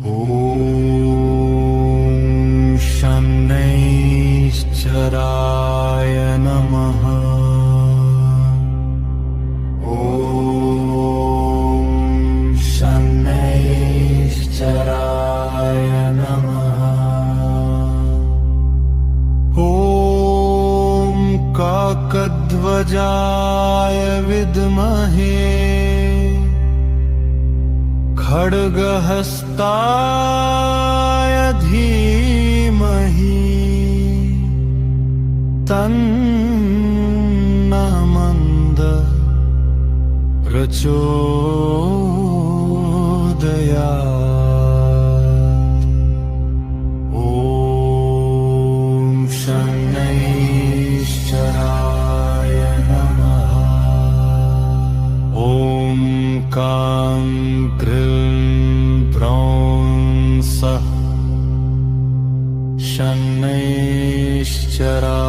ॐ शनैश्चराय नमः। ॐ शनैश्चराय नमः। ॐ काकध्वजाय विद्महे खड्गहस्ताय धीमहि तन्नः मन्दः प्रचोदयात्। ॐ शनैश्चराय नमः। ॐ कां शनैश्चराय